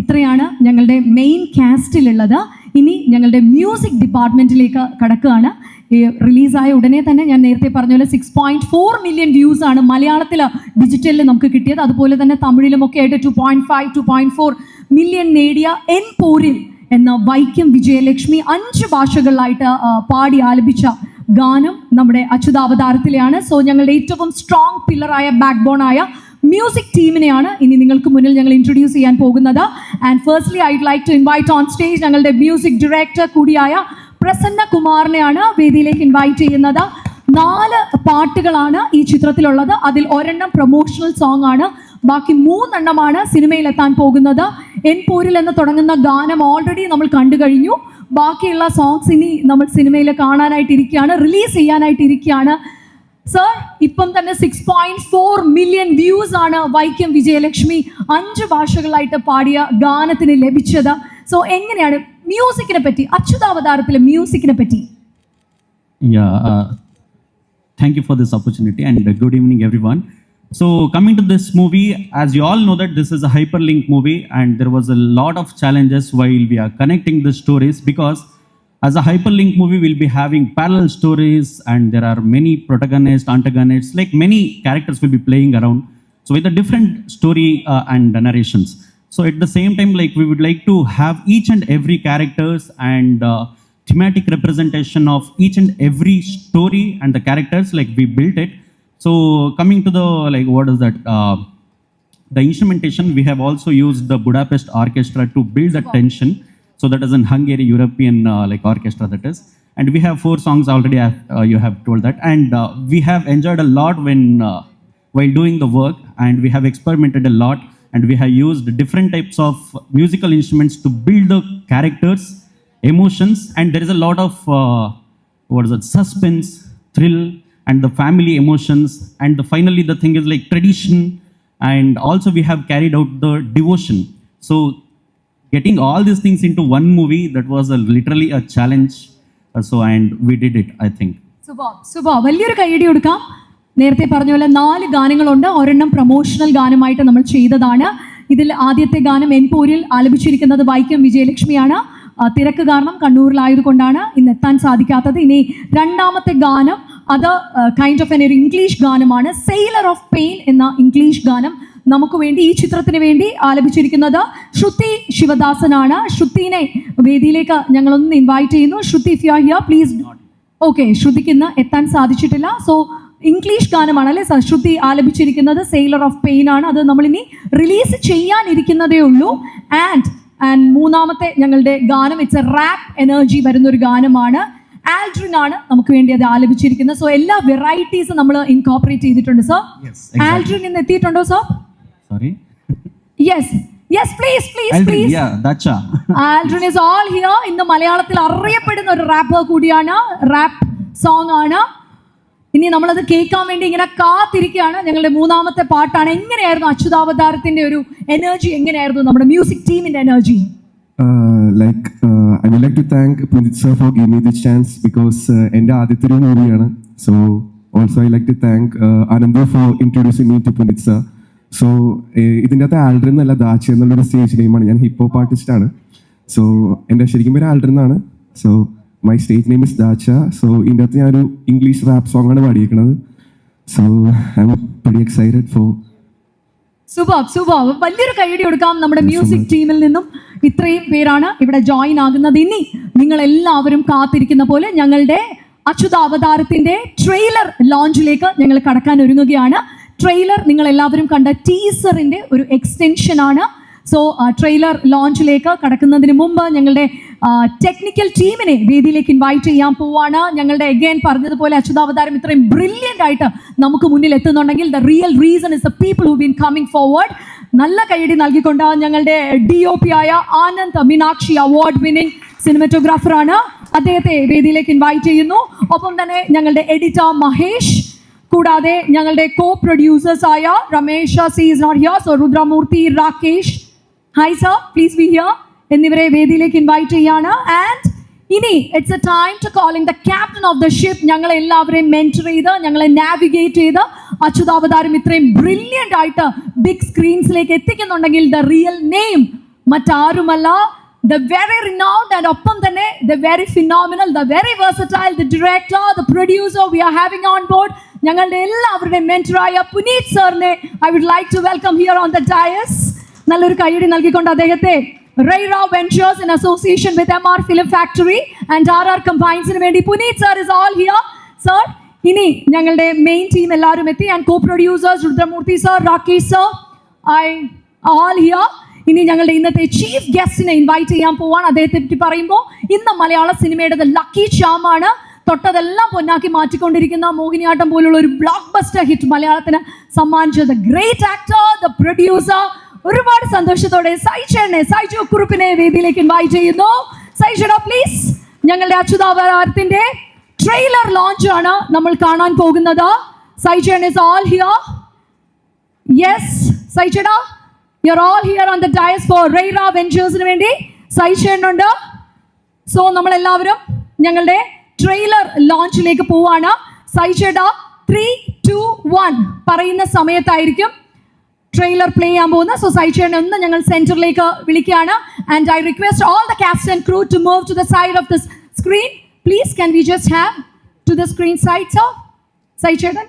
ഇത്രയാണ് ഞങ്ങളുടെ മെയിൻ കാസ്റ്റിലുള്ളത്. ഇനി ഞങ്ങളുടെ മ്യൂസിക് ഡിപ്പാർട്ട്മെൻറ്റിലേക്ക് കടക്കുകയാണ്. ഈ റിലീസായ ഉടനെ തന്നെ ഞാൻ നേരത്തെ പറഞ്ഞ പോലെ 6.4 മില്യൺ വ്യൂസ് ആണ് മലയാളത്തിൽ ഡിജിറ്റലിൽ നമുക്ക് കിട്ടിയത്. അതുപോലെ തന്നെ തമിഴിലുമൊക്കെ ആയിട്ട് 2.5, 2.4 മില്യൺ നേടിയ എൻ പോരിൽ എന്ന വൈക്കം വിജയലക്ഷ്മി 5 ഭാഷകളിലായിട്ട് പാടി ആലപിച്ച ഗാനം നമ്മുടെ അച്യുതാവതാരത്തിലെയാണ്. സോ ഞങ്ങളുടെ ഏറ്റവും സ്ട്രോങ് പില്ലറായ ബാക്ക് ബോണായ മ്യൂസിക് ടീമിനെയാണ് ഇനി നിങ്ങൾക്ക് മുന്നിൽ ഞങ്ങൾ ഇൻട്രൊഡ്യൂസ് ചെയ്യാൻ പോകുന്നത്. And firstly I would like to invite on stage ഞങ്ങളുടെ മ്യൂസിക് ഡയറക്ടർ കൂടിയായ പ്രസന്ന കുമാറിനെയാണ് വേദിയിലേക്ക് ഇൻവൈറ്റ് ചെയ്യുന്നത്. 4 പാട്ടുകളാണ് ഈ ചിത്രത്തിലുള്ളത്. അതിൽ ഒരെണ്ണം പ്രൊമോഷണൽ സോങ് ആണ്, ബാക്കി 3 എണ്ണമാണ് സിനിമയിലെത്താൻ പോകുന്നത്. എൻ പോരിൽ എന്ന് തുടങ്ങുന്ന ഗാനം ഓൾറെഡി നമ്മൾ കണ്ടു കഴിഞ്ഞു. ബാക്കിയുള്ള സോങ്സ് ഇനി നമ്മൾ സിനിമയിൽ കാണാനായിട്ടിരിക്കുകയാണ്, റിലീസ് ചെയ്യാനായിട്ടിരിക്കുകയാണ്. സർ, ഇപ്പം തന്നെ 6.4 മില്യൺ വ്യൂസ് ആണ് വൈക്കം വിജയലക്ഷ്മി 5 ഭാഷകളായിട്ട് പാടിയ ഗാനത്തിന് ലഭിച്ചത്. സോ എങ്ങനെയാണ് മ്യൂസിക്കിനെ പറ്റി, അച്യുതാവതാരത്തിലെ മ്യൂസിക്കിനെ പറ്റി? Yeah, thank you for this opportunity and good evening everyone. So coming to this movie, as you all know that this is a hyperlink movie and there was a lot of challenges while we are connecting the stories, because as a hyperlink movie we'll be having parallel stories and there are many protagonists, antagonists, like many characters will be playing around, so with a different story and narrations. So at the same time, like we would like to have each and every characters and thematic representation of each and every story and the characters, like we built it. So coming to the, like, what is that, the instrumentation, we have also used the Budapest Orchestra to build the tension. So that is an Hungary European like orchestra that is. And we have 4 songs already, you have told that. And we have enjoyed a lot when while doing the work, and we have experimented a lot, and we have used different types of musical instruments to build the characters, emotions, and there is a lot of what is it, suspense, thrill, and the family emotions, and finally the thing is like tradition, and also we have carried out the devotion. So getting all these things into one movie, that was literally a challenge. So and we did it, I think. സുബ വലിയൊരു കൈയടി കൊടുക്കാം. നേരത്തെ പറഞ്ഞ പോലെ 4 ഗാനങ്ങളുണ്ട്, ഒരെണ്ണം പ്രൊമോഷണൽ ഗാനമായിട്ട് നമ്മൾ ചെയ്തതാണ്. ഇതിൽ ആദ്യത്തെ ഗാനം എൻ പോരിൽ ആലപിച്ചിരിക്കുന്നത് വൈക്കം വിജയലക്ഷ്മിയാണ്. തിരക്ക് കാരണം കണ്ണൂരിലായതുകൊണ്ടാണ് ഇന്ന് എത്താൻ സാധിക്കാത്തത്. ഇനി രണ്ടാമത്തെ ഗാനം അത് കൈൻഡ് ഓഫ് ഒരു ഇംഗ്ലീഷ് ഗാനമാണ്. സെയിലർ ഓഫ് പെയിൻ എന്ന ഇംഗ്ലീഷ് ഗാനം നമുക്ക് വേണ്ടി, ഈ ചിത്രത്തിന് വേണ്ടി ആലപിച്ചിരിക്കുന്നത് ശ്രുതി ശിവദാസനാണ്. ശ്രുതിനെ വേദിയിലേക്ക് ഞങ്ങളൊന്ന് ഇൻവൈറ്റ് ചെയ്യുന്നു. Shruti, if you are here please. Okay, ശ്രുതിക്ക് ഇന്ന് എത്താൻ സാധിച്ചിട്ടില്ല. സോ ഇംഗ്ലീഷ് ഗാനമാണ് അല്ലേ സർ ശ്രുതി ആലപിച്ചിരിക്കുന്നത്, സെയിലർ ഓഫ് പെയിൻ ആണ്. അത് നമ്മളിനി റിലീസ് ചെയ്യാനിരിക്കുന്നതേ ഉള്ളൂ. ആൻഡ് മൂന്നാമത്തെ ഞങ്ങളുടെ ഗാനം ഇറ്റ്സ് എ റാപ്പ് എനർജി വരുന്നൊരു ഗാനമാണ്. ആൽഡ്രിൻ ആണ് നമുക്ക് വേണ്ടി അത് ആലപിച്ചിരിക്കുന്നത്. സോ എല്ലാ വെറൈറ്റീസും നമ്മൾ ഇൻകോപ്പറേറ്റ് ചെയ്തിട്ടുണ്ട് സർ. ആൽഡ്രിൻ ഇന്ന് എത്തിയിട്ടുണ്ടോ sir? Sorry? Yes, please. Yeah, Dacha. Aldrin is all here. ഇന്ന് മലയാളത്തിൽ അറിയപ്പെടുന്ന ഒരു റാപ്പർ കൂടിയാണ്, റാപ്പ് സോങ് ആണ്. ഇനി നമ്മളത് കേൾക്കാൻ വേണ്ടി ഇങ്ങനെ കാത്തിരിക്കുകയാണ്. ഞങ്ങളുടെ മൂന്നാമത്തെ പാട്ടാണ്. എങ്ങനെയായിരുന്നു അച്യുതാവതാരത്തിന്റെ ഒരു എനർജി, എങ്ങനെയായിരുന്നു നമ്മുടെ മ്യൂസിക് ടീമിന്റെ energy? I would like to thank Punit sir for giving me this chance, because എൻ്റെ ആദ്യത്തെ ഒരു മൂവിയാണ്. So also I like to thank Ananda for introducing me to Punit sir. So ഇതിൻ്റെ അകത്ത് ആൽഡ്രിൻ എന്നല്ല, ദാച്ച എന്നുള്ളൊരു സ്റ്റേജ് നെയിമാണ്. ഞാൻ ഹിപ്പ് ഹോപ്പ് ആർട്ടിസ്റ്റാണ്. സോ എൻ്റെ ശരിക്കും പേര് ആൽഡ്രിൻ എന്നാണ്. So my stage name is Dacha. So ഇതിൻ്റെ അകത്ത് ഞാനൊരു ഇംഗ്ലീഷ് റാപ്പ് സോങ് ആണ് പാടിയിരിക്കുന്നത്. So I am very excited for. Super. വലിയൊരു കൈയടി കൊടുക്കാം നമ്മുടെ മ്യൂസിക് ടീമിൽ നിന്നും. ഇത്രയും പേരാണ് ഇവിടെ ജോയിൻ ആകുന്നത്. ഇനി നിങ്ങൾ എല്ലാവരും കാത്തിരിക്കുന്ന പോലെ ഞങ്ങളുടെ അച്യുതാവതാരത്തിന്റെ ട്രെയിലർ ലോഞ്ചിലേക്ക് ഞങ്ങൾ കടക്കാൻ ഒരുങ്ങുകയാണ്. ട്രെയിലർ നിങ്ങൾ എല്ലാവരും കണ്ട ടീസറിന്റെ ഒരു എക്സ്റ്റൻഷൻ ആണ്. സോ ട്രെയിലർ ലോഞ്ചിലേക്ക് കടക്കുന്നതിന് മുമ്പ് ഞങ്ങളുടെ ടെക്നിക്കൽ ടീമിനെ വേദിയിലേക്ക് ഇൻവൈറ്റ് ചെയ്യാൻ പോവാണ്. ഞങ്ങളുടെ എഗെയിൻ പറഞ്ഞതുപോലെ അച്യുതാവതാരം ഇത്രയും ബ്രില്യൻ്റ് ആയിട്ട് നമുക്ക് മുന്നിൽ എത്തുന്നുണ്ടെങ്കിൽ the real reason is the people who been coming forward. നല്ല കൈയടി നൽകിക്കൊണ്ട് ഞങ്ങളുടെ DOP ആയ ആനന്ദ് മീനാക്ഷി അവാർഡ് വിന്നിംഗ് സിനിമറ്റോഗ്രാഫറാണ്, അദ്ദേഹത്തെ വേദിയിലേക്ക് ഇൻവൈറ്റ് ചെയ്യുന്നു. ഒപ്പം തന്നെ ഞങ്ങളുടെ എഡിറ്റർ മഹേഷ്, കൂടാതെ ഞങ്ങളുടെ കോ പ്രൊഡ്യൂസേഴ്സ് ആയ Ramesh C is not here, so Rudramurthy, Rakesh, hi sir please be here, എന്നിവരെ വേദിയിലേക്ക് ഇൻവൈറ്റ് ചെയ്യാണ്. ആൻഡ് ഇനി it's a time to calling the captain of the ship. ഞങ്ങളെ എല്ലാവരെയും മെന്റർ ചെയ്ത് ഞങ്ങളെ നാവിഗേറ്റ് ചെയ്ത് അച്യുതാവതാരം ഇത്രയും ബ്രില്യൻ്റ് ആയിട്ട് ബിഗ് സ്ക്രീൻസിലേക്ക് എത്തിക്കുന്നുണ്ടെങ്കിൽ ദ റിയൽ നെയിം മറ്റാരുമല്ല, the very renowned and ഒപ്പം തന്നെ the very phenomenal, the very versatile, the director, the producer we are having on board, ഞങ്ങളുടെ എല്ലാവരുടെയും മെന്ററായ പുനീത് സാറിനെ I would like to welcome here on the dais. നല്ലൊരു കൈയടി നൽകിക്കൊണ്ട് അദ്ദേഹത്തെ Rayra Ventures in association with MR Film Factory and RR Combines വേണ്ടി Puneet sir is all here. Sir, ഇനി ഞങ്ങളുടെ മെയിൻ ടീം എല്ലാവരും എത്തി. And co producers Rudramurthy sir, Rakesh sir, I all here. ഇനി ഞങ്ങളുടെ ഇന്നത്തെ ചീഫ് ഗസ്റ്റിനെ ഇൻവൈറ്റ് ചെയ്യാൻ പോവാണ്. അദ്ദേഹത്തെ പറ്റി പറയുമ്പോൾ ഇന്ന് മലയാള സിനിമയുടെ ലക്കി ചാമാണ്. തൊട്ടതെല്ലാം പൊന്നാക്കി മാറ്റിക്കൊണ്ടിരിക്കുന്ന മോഹിനിയാട്ടം പോലുള്ള ഒരു ബ്ലോക്ക് ബസ്റ്റർ ഹിറ്റ് മലയാളത്തിന് സമ്മാനിച്ചത് ഗ്രേറ്റ് ആക്ടർ, ദ പ്രൊഡ്യൂസർ. ഒരുപാട് സന്തോഷത്തോടെ സൈജു കുറുപ്പിനെ വേദിയിലേക്ക് ഇൻവൈറ്റ് ചെയ്യുന്നു. സൈജുടാ പ്ലീസ്. ഞങ്ങളുടെ അച്യുതാവതാരത്തിന്റെ ട്രെയിലർ ലോഞ്ച് ആണ് നമ്മൾ കാണാൻ പോകുന്നത്. Saijan is all here. Yes, സൈജടാ, you're all here on the dais for Reira Ventures-ന് വേണ്ടി. സൈജൻ ഉണ്ട്. സോ നമ്മളെല്ലാവരും ഞങ്ങളുടെ ട്രെയിലർ ലോഞ്ചിലേക്ക് പോവാണ്. സൈജടാ 3, 2, 1 പറയുന്ന സമയത്തായിരിക്കും ട്രെയിലർ പ്ലേ ചെയ്യാൻ പോകുന്നത്. സോ സൈജനെ ഒന്ന് ഞങ്ങൾ സെന്ററിലേക്ക് വിളിക്കുകയാണ്. And I request all the cast and crew to move to the side of the screen. Please can we just have to the screen side. So സൈജേട്ടൻ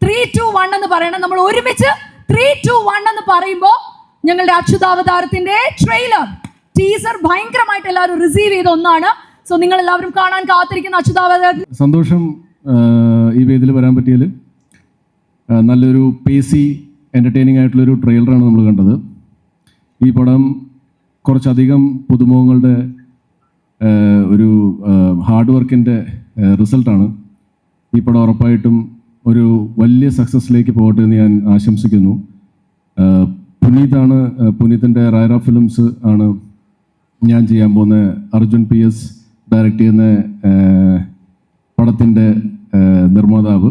3, 2, 1 എന്ന് പറയണം. നമ്മൾ ഒരുമിച്ച് 3, 2, 1 എന്ന് പറയുമ്പോൾ ഞങ്ങളുടെ അച്യുതാവതാരത്തിന്റെ ട്രെയിലർ ടീസർ ഭയങ്കരമായിട്ട് എല്ലാവരും റിസീവ് ചെയ്ത ഒന്നാണ്. സോ നിങ്ങൾ എല്ലാവരും കാണാൻ കാത്തിരിക്കുന്ന അച്യുതാവതാരം. സന്തോഷം ഈ വേദിയിൽ വരാൻ പറ്റിയതിൽ. നല്ലൊരു പേസി എൻ്റർടൈനിങ് ആയിട്ടുള്ളൊരു ട്രെയിലറാണ് നമ്മൾ കണ്ടത്. ഈ പടം കുറച്ചധികം പുതുമുഖങ്ങളുടെ ഒരു ഹാർഡ് വർക്കിൻ്റെ റിസൾട്ടാണ്. ഈ പടം ഉറപ്പായിട്ടും ഒരു വലിയ സക്സസ്സിലേക്ക് പോകട്ടെ എന്ന് ഞാൻ ആശംസിക്കുന്നു. പുനീത്തിൻ്റെ റൈറ ഫിലിംസ് ആണ് ഞാൻ ചെയ്യാൻ പോകുന്ന അർജുൻ PS ഡയറക്റ്റ് ചെയ്യുന്ന പടത്തിൻ്റെ നിർമ്മാതാവ്.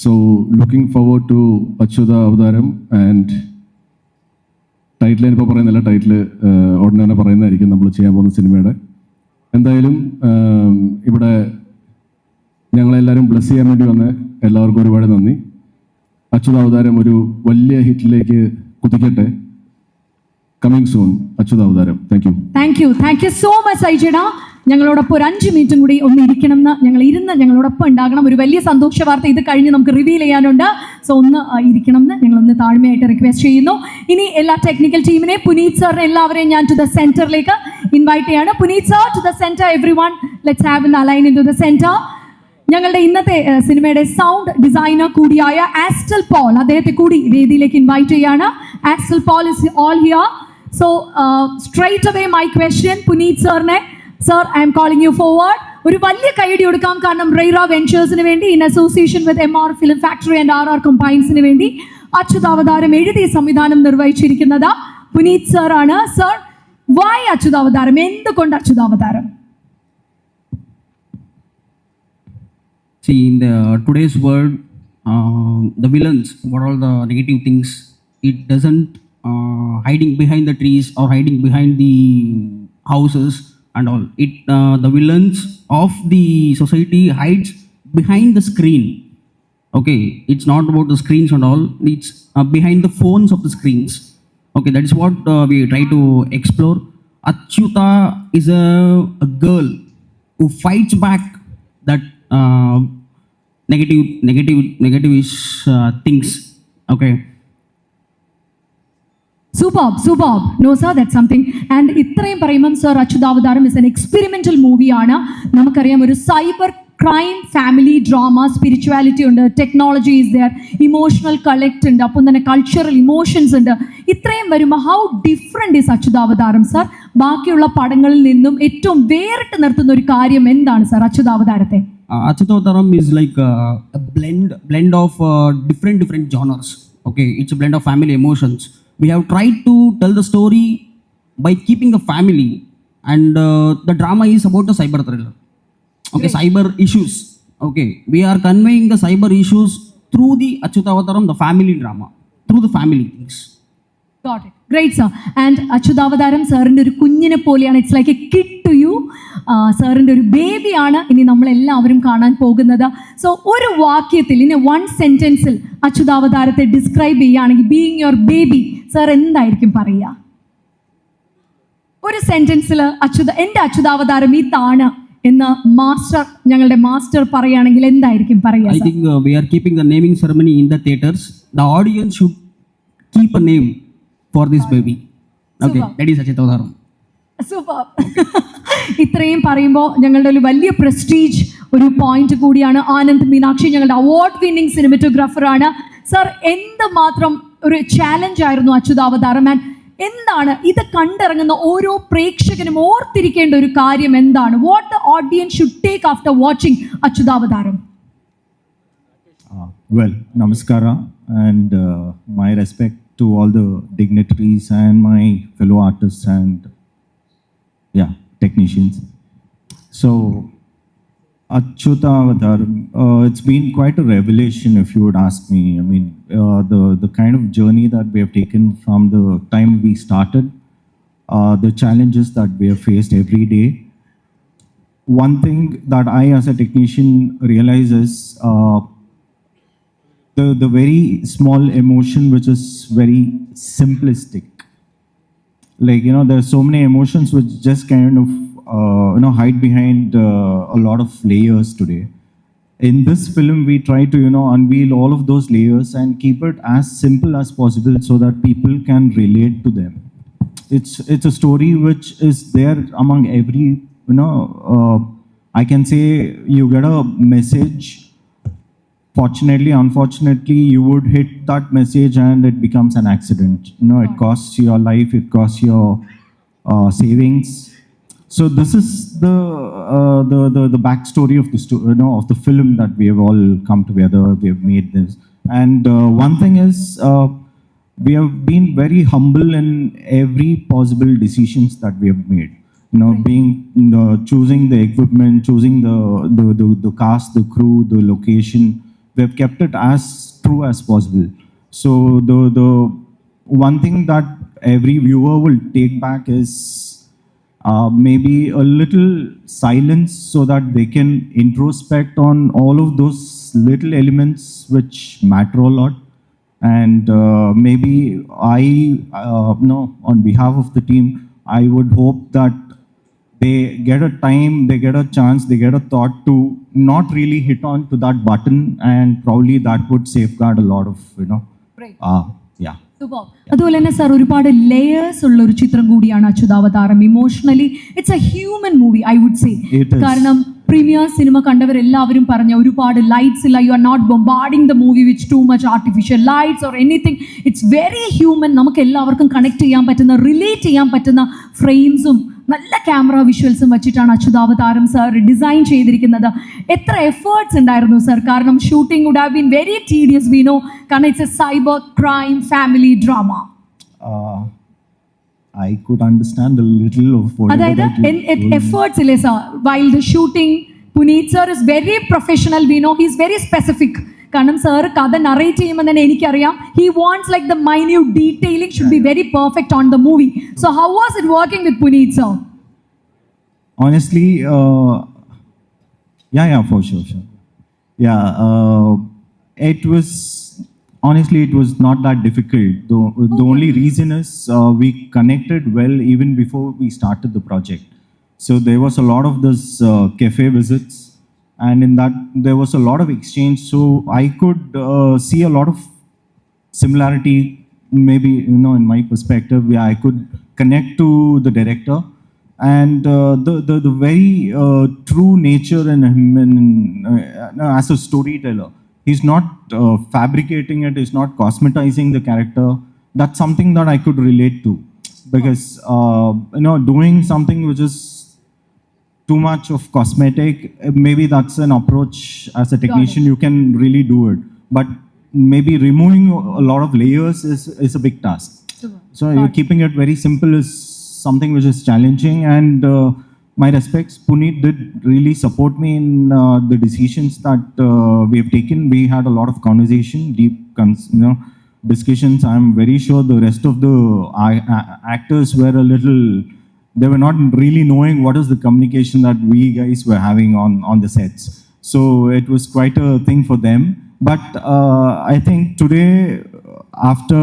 So looking forward to Achyuta Avataram. And title ഞാനിപ്പോൾ പറയുന്നില്ല, ടൈറ്റിൽ ഉടനെ തന്നെ പറയുന്നതായിരിക്കും നമ്മൾ ചെയ്യാൻ പോകുന്ന സിനിമയുടെ. എന്തായാലും ഇവിടെ ഞങ്ങളെല്ലാവരും ബ്ലെസ് ചെയ്യാൻ വേണ്ടി വന്ന എല്ലാവർക്കും ഒരുപാട് നന്ദി. അച്യുത അവതാരം ഒരു വലിയ ഹിറ്റിലേക്ക് കുതിക്കട്ടെ. Coming soon Achyuta Avataram. Thank you so much സൈജടാ. ഞങ്ങളോടൊപ്പം ഒരു 5 മിനിറ്റും കൂടി ഒന്ന് ഇരിക്കണം എന്ന് ഞങ്ങളോടൊപ്പം ഉണ്ടാകണം. ഒരു വലിയ സന്തോഷ വാർത്ത ഇത് കഴിഞ്ഞ് നമുക്ക് റിവീൽ ചെയ്യാനുണ്ട്. സോ ഒന്ന് ഇരിക്കണം എന്ന് ഞങ്ങളൊന്ന് താഴ്മയായിട്ട് റിക്വസ്റ്റ് ചെയ്യുന്നു. ഇനി എല്ലാ ടെക്നിക്കൽ ടീമിനെ, പുനീത് സാറിനെ എല്ലാവരെയും ഞാൻ ടു ദ സെന്ററിലേക്ക് ഇൻവൈറ്റ് ചെയ്യാണ്. Puneeth sir to the centre. Everyone let's have an align into the center. ഞങ്ങളുടെ ഇന്നത്തെ സിനിമയുടെ സൗണ്ട് ഡിസൈനർ കൂടിയായ ആസ്റ്റൽ പോൾ, അദ്ദേഹത്തെ കൂടി വേദിയിലേക്ക് ഇൻവൈറ്റ് ചെയ്യാണ്. Astel Paul is all here. So straight away my question Puneet സാറിനെ. Sir, I am calling you forward. ഒരു വലിയ കൈയടി കൊടുക്കാം. കാരണം റെയ്റ വെഞ്ചേഴ്സിന് വേണ്ടി in association with MR film factory and RR കമ്പൈൻസിന് വേണ്ടി അച്യുതാവതാരം എഴുതി സംവിധാനം നിർവഹിച്ചിരിക്കുന്നത് പുനീത് സർ ആണ്. Sir, why Achyutavataram? എന്തുകൊണ്ട് Achyutavataram? See, in the today's world, the villains, what all the negative things, it doesn't hiding behind the trees or hiding behind the houses and all. It the villains of the society hides behind the screen. Okay, it's not about the screens and all. It's behind the phones of the screens. Okay, that is what we try to explore. Achyuta is a girl who fights back that negative things. Okay. Superb. No sir, that's something. And ഇത്രയും പറയുമ്പം sir Achyutavataram is an experimental മൂവിയാണ്. നമുക്കറിയാം ഒരു cyber crime family drama, spirituality ഉണ്ട്, technology is there, emotional collect ഉണ്ട്, അപ്പം തന്നെ കൾച്ചറൽ ഇമോഷൻസ് ഉണ്ട്. ഇത്രയും വരുമ്പോൾ how different is Achyutavataram sir? ബാക്കിയുള്ള പടങ്ങളിൽ നിന്നും ഏറ്റവും വേറിട്ട് നിർത്തുന്ന ഒരു കാര്യം എന്താണ് സർ അച്യുതാവതാരത്തെ? Achyutavaram is like a blend of different genres. Okay, it's a blend of family emotions. We have tried to tell the story by keeping the family, and the drama is about the cyber thriller. Okay, great. Cyber issues. Okay, we are conveying the cyber issues through the Achyutavaram, the family drama, through the family things. Got it. Great, sir. And Achyuthavatharam സാറിൻ്റെ ഒരു കുഞ്ഞിനെ പോലെയാണ്. It's like a kid to you. സാറിൻ്റെ ഒരു ബേബിയാണ് ഇനി നമ്മളെല്ലാവരും കാണാൻ പോകുന്നത്. സോ ഒരു വാക്യത്തിൽ, ഇൻ 1 സെൻറ്റൻസിൽ അച്യുതാവതാരത്തെ ഡിസ്ക്രൈബ് ചെയ്യുകയാണെങ്കിൽ, ബീയിങ് യുവർ ബേബി, സാർ എന്തായിരിക്കും പറയുക? ഒരു സെൻറ്റൻസിൽ എൻ്റെ അച്യുതാവതാരം ഇതാണ് എന്ന് ഞങ്ങളുടെ മാസ്റ്റർ പറയുകയാണെങ്കിൽ എന്തായിരിക്കും പറയുക? I think we are keeping the naming ceremony in the theaters. The audience should keep a name for this baby. Okay, that is Achyutavaram. Super. ഇത്രയും പറയുമ്പോൾ ഞങ്ങളുടെ ഒരു വലിയ പ്രസ്റ്റീജ് ഒരു പോയിന്റ് കൂടിയാണ്. ആനന്ദ് മീനാക്ഷി ഞങ്ങളുടെ അവാർഡ് വിന്നിംഗ് സിനിമറ്റോഗ്രാഫറാണ്. സർ, എന്തുമാത്രം ഒരു ചാലഞ്ച് ആയിരുന്നു അച്യുതാവതാരം? ആൻഡ് എന്താണ് ഇത് കണ്ടിറങ്ങുന്ന ഓരോ പ്രേക്ഷകനും ഓർത്തിരിക്കേണ്ട ഒരു കാര്യം എന്താണ്? What the audience should take after watching Achyutavataram? Well, namaskara, and my respect to all the dignitaries and my fellow artists and technicians. So, Achyutavataram, it's been quite a revelation, if you would ask me. I mean, the kind of journey that we have taken from the time we started, the challenges that we have faced every day. One thing that I, as a technician, realize is the very small emotion which is very simplistic. Like, there are so many emotions which just kind of hide behind a lot of layers today. In this film, we try to unveil all of those layers and keep it as simple as possible so that people can relate to them. It's a story which is there among every I can say you get a message. Fortunately, unfortunately, you would hit that message and it becomes an accident. It costs your life, it costs your savings. So this is the backstory of of the film that we have all come together. We have made this, and one thing is we have been very humble in every possible decisions that we have made. Being choosing the equipment, choosing the cast, the crew, the location. We have kept it as true as possible. So the one thing that every viewer will take back is maybe a little silence so that they can introspect on all of those little elements which matter a lot. And maybe on behalf of the team, I would hope that they get a time, they get a chance, they get a thought to not really hit on to that button, and probably that would safeguard a lot of, Right. yeah. അതുപോലെ തന്നെ സാർ ഒരുപാട് ലേയേഴ്സ് ഉള്ള ഒരു ചിത്രം കൂടിയാണ് Achyutavataram. Emotionally it's a human movie, I would say. It is. കാരണം പ്രീമിയർ സിനിമ കണ്ടവരെല്ലാവരും പറഞ്ഞ ഒരുപാട് ലൈറ്റ്സ് ഇല്ല, you are not bombarding the movie with too much artificial lights or anything. It's very human. നമുക്ക് എല്ലാവർക്കും കണക്ട് ചെയ്യാൻ പറ്റുന്ന, റിലേറ്റ് ചെയ്യാൻ പറ്റുന്ന ഫ്രെയിംസും നല്ല ക്യാമറ വിഷ്വൽസും വെച്ചിട്ടാണ് അച്യുതാവതാരം സാർ ഡിസൈൻ ചെയ്തിരിക്കുന്നത്. എത്ര എഫേർട്സ് ഉണ്ടായിരുന്നു സാർ? കാരണം shooting would have been very tedious, we know, കാരണം it's a cyber crime family drama. I could understand a little of what അതായത് എഫേർട്സ് ഇല്ലേ sir while the shooting? Puneet sir is very professional, we know, he is very specific. കാരണം സാർ കഥ നറേറ്റ് ചെയ്യുമ്പോൾ തന്നെ എനിക്കറിയാം he wants like the minute detailing should be very perfect on the movie. So how was it working with Puneet sir? Honestly, for sure. Yeah, it was not that difficult. The only reason is we connected well even before we started the project. So there was a lot of this cafe visits, and in that there was a lot of exchange. So I could see a lot of similarity, maybe in my perspective. Yeah, I could connect to the director. And the very true nature in him, as a storyteller, he's not fabricating it, he's not cosmetizing the character. That's something that I could relate to, because doing something which is too much of cosmetic, maybe that's an approach as a technician you can really do it, but maybe removing a lot of layers is a big task. So keeping it very simple is something which is challenging, and my respects, Puneet did really support me in the decisions that we have taken. We had a lot of conversation, deep discussions. I'm very sure the rest of the actors were a little, they were not really knowing what is the communication that we guys were having on the sets. So it was quite a thing for them. But I think today, after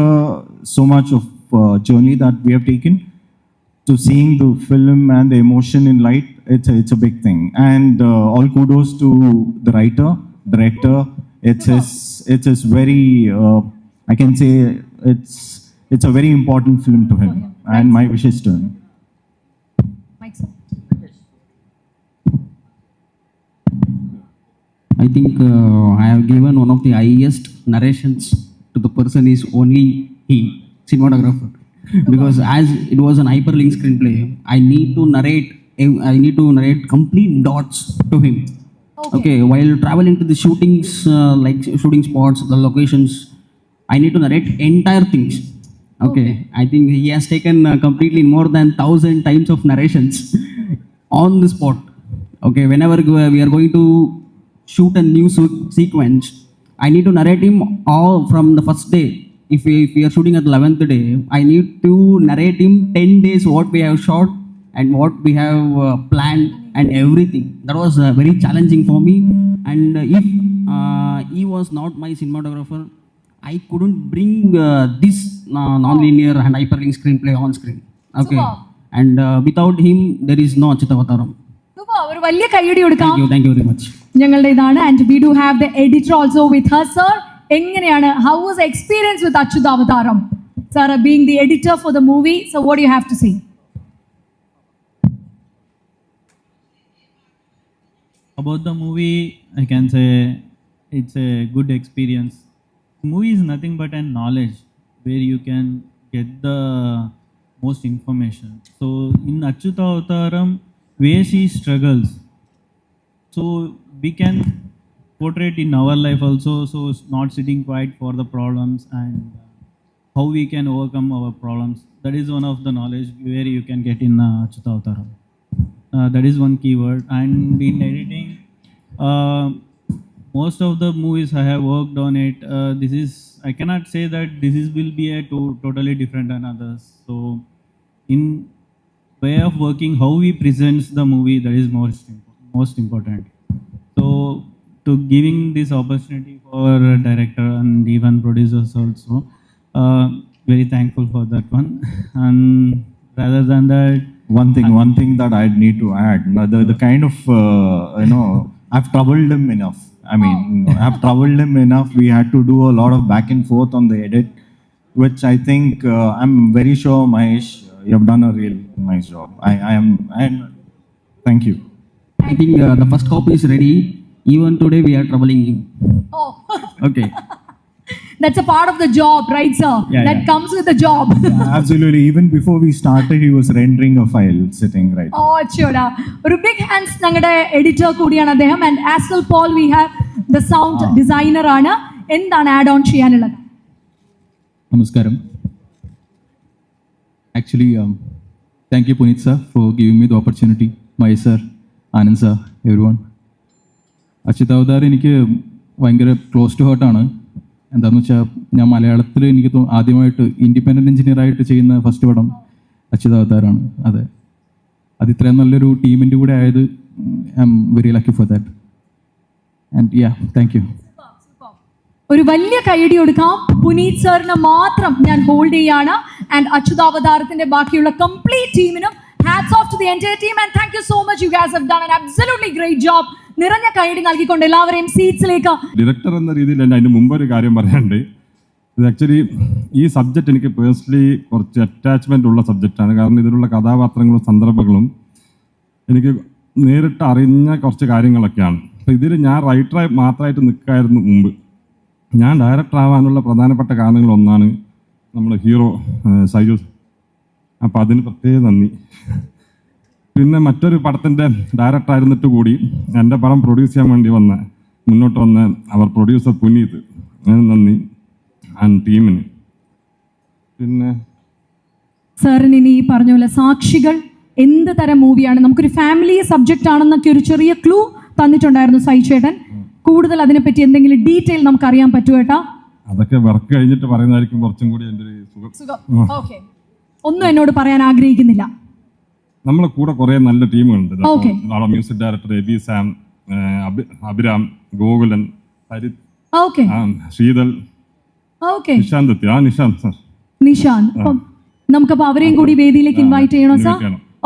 so much of journey that we have taken, to seeing the film and the emotion in light, it's a big thing. And all kudos to the writer, director. It's his very, I can say it's a very important film to him, and my wishes to him. I think I have given one of the highest narrations to the person is only he, cinematographer. Because as it was an hyperlink screenplay, I need to narrate I need to narrate complete dots to him. Okay, while traveling to the shootings, like shooting spots, the locations, I need to narrate entire things. Okay, I think he has taken completely more than 1,000 times of narrations on the spot. Okay, whenever we are going to shoot a new sequence, I need to narrate him all from the first day. If we are shooting at the 11th day, I need to narrate him 10 days what we have shot and what we have planned and everything. That was very challenging for me. And if he was not my cinematographer, I couldn't bring this non-linear and hyperlink screenplay on screen. Okay, and without him, there is no Achutavataram. ഒരു വലിയ കൈയടി കൊടുക്കാം. Thank you very much. ഞങ്ങളുടെ ഇതാണ്. And we do have the editor also with her. Sir, എങ്ങനെയാണ്, how was experience with Achyutavataram? Sir, being the editor for the movie, so what you have to say? About the movie, I can say it's a good experience. Movie is nothing but a knowledge where you can get the most information. So in Achyutavataram, where she struggles, so we can portray it in our life also. So it's not sitting quiet for the problems and how we can overcome our problems. That is one of the knowledge where you can get in Achyutavataram. That is one keyword. And in editing, most of the movies I have worked on it. This is, I cannot say that this is will be a totally different than others. So in way of working, how we presents the movie, that is most important. So to giving this opportunity for director and even producers also, very thankful for that one. And rather than that, One thing that I need to add, the kind of, I've troubled him enough. I mean, I've troubled him enough. We had to do a lot of back and forth on the edit, which I think, I'm very sure, Mahesh, you have done a real nice job. And thank you. I think the first copy is ready. Even today, we are troubling him. Oh. Okay. That's a part of the job, right, sir? That comes with the job. Absolutely. Even before we started, he was rendering a file sitting right. Oh, ചോടാ. ഒരു ബിഗ് ഹാൻഡ്സ് ഞങ്ങളുടെ എഡിറ്റർ കൂടിയാണ് അദ്ദേഹം. And Astel Paul, we have the sound designer ആണ്. എന്താണ് ആഡ് ഓൺ ചെയ്യാനുള്ളത്? നമസ്കാരം. Actually, thank you, Puneet sir, for giving me the opportunity. My sir, Anand sir, everyone. അച്യുതാവതാരം എനിക്ക് ഭയങ്കര ക്ലോസ് ടു ഹേർട്ടാണ്. എന്താണെന്ന് വെച്ചാൽ ഞാൻ മലയാളത്തിൽ എനിക്ക് ആദ്യമായിട്ട് ഇൻഡിപെൻഡൻറ്റ് എഞ്ചിനീയറായിട്ട് ചെയ്യുന്ന ഫസ്റ്റ് പടം അച്യുതാവതാരമാണ്. അതെ, അത് ഇത്രയും നല്ലൊരു ടീമിൻ്റെ കൂടെ ആയത് I am very lucky for that. And yeah, thank you. ഒരു വലിയ കൈയടി കൊടുക്കാം. പുനീത് സാറിന് മാത്രം ഞാൻ ഹോൾഡ് ചെയ്യാണ്. ആൻഡ് അച്യുതാവതാരത്തിന്റെ ബാക്കിയുള്ള കംപ്ലീറ്റ് ടീമിനും hats of two the entire team and thank you so much. You guys have done an absolutely great job. നിറഞ്ഞ കൈയടി നൽകിക്കൊണ്ട് എല്ലാവരെയും സീറ്റ്സിലേക്ക്. ഡയറക്ടർ എന്ന രീതിയിൽ തന്നെ അതിന് മുമ്പ് ഒരു കാര്യം പറയാനുണ്ട്. ഇത് ആക്ച്വലി ഈ സബ്ജക്റ്റ് എനിക്ക് പേഴ്സണലി കുറച്ച് അറ്റാച്ച്മെൻ്റ് ഉള്ള സബ്ജക്റ്റാണ്. കാരണം ഇതിലുള്ള കഥാപാത്രങ്ങളും സന്ദർഭങ്ങളും എനിക്ക് നേരിട്ട് അറിഞ്ഞ കുറച്ച് കാര്യങ്ങളൊക്കെയാണ്. അപ്പോൾ ഇതിൽ ഞാൻ റൈറ്ററായി മാത്രമായിട്ട് നിൽക്കായിരുന്നു മുമ്പ്. ഞാൻ ഡയറക്ടർ ആവാനുള്ള പ്രധാനപ്പെട്ട കാരണങ്ങളൊന്നാണ് നമ്മൾ ഹീറോ സൈജു. അപ്പോൾ അതിന് പ്രത്യേക നന്ദി. പിന്നെ മറ്റൊരു പടത്തിൻ്റെ ഡയറക്ടറായിരുന്നിട്ട് കൂടി എൻ്റെ പടം പ്രൊഡ്യൂസ് ചെയ്യാൻ വേണ്ടി മുന്നോട്ട് വന്ന അവർ പ്രൊഡ്യൂസർ പുനീത്, അതിന് നന്ദി. ആൻഡ് ടീമിന്. പിന്നെ സാറിന് ഇനി ഈ പറഞ്ഞ പോലെ സാക്ഷികൾ എന്ത് തരം മൂവിയാണ്, നമുക്കൊരു ഫാമിലി സബ്ജക്റ്റ് ആണെന്നൊക്കെ ഒരു ചെറിയ ക്ലൂ തന്നിട്ടുണ്ടായിരുന്നു സൈചേട്ടൻ. കൂടുതൽ അതിനെപ്പറ്റി എന്തെങ്കിലും ഡീറ്റെയിൽ നമുക്ക് അറിയാൻ പറ്റുമേട്ടാ? അതൊക്കെ വർക്ക് കഴിഞ്ഞിട്ട് പറയുന്നതായിരിക്കും കുറച്ചും കൂടി എൻ്റെ ഒരു സുഖം. ഒന്നും എന്നോട് പറയാൻ ആഗ്രഹിക്കുന്നില്ല. നമ്മളെ കൂടെ കുറേ നല്ല ടീമുകളുണ്ട്. Music director Abi Sam, Abhiram, Gokulan, Harith, Shreedhal, Nishant. Nishant sir, Nishant. നമുക്കപ്പോൾ അവരെയും കൂടി വേദിയിലേക്ക് ഇൻവൈറ്റ് ചെയ്യണോ സാർ?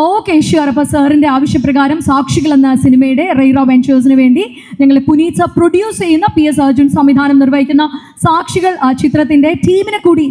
Okay, sure. അപ്പോൾ സാറിൻ്റെ ആവശ്യപ്രകാരം സാക്ഷികൾ എന്ന സിനിമയുടെ റെയ്റോ വെഞ്ചേഴ്സിന് വേണ്ടി ഞങ്ങൾ പുനീത് സർ പ്രൊഡ്യൂസ് ചെയ്യുന്ന PS അർജുൻ സംവിധാനം നിർവഹിക്കുന്ന സാക്ഷികൾ ചിത്രത്തിൻ്റെ ടീമിനെ കൂടി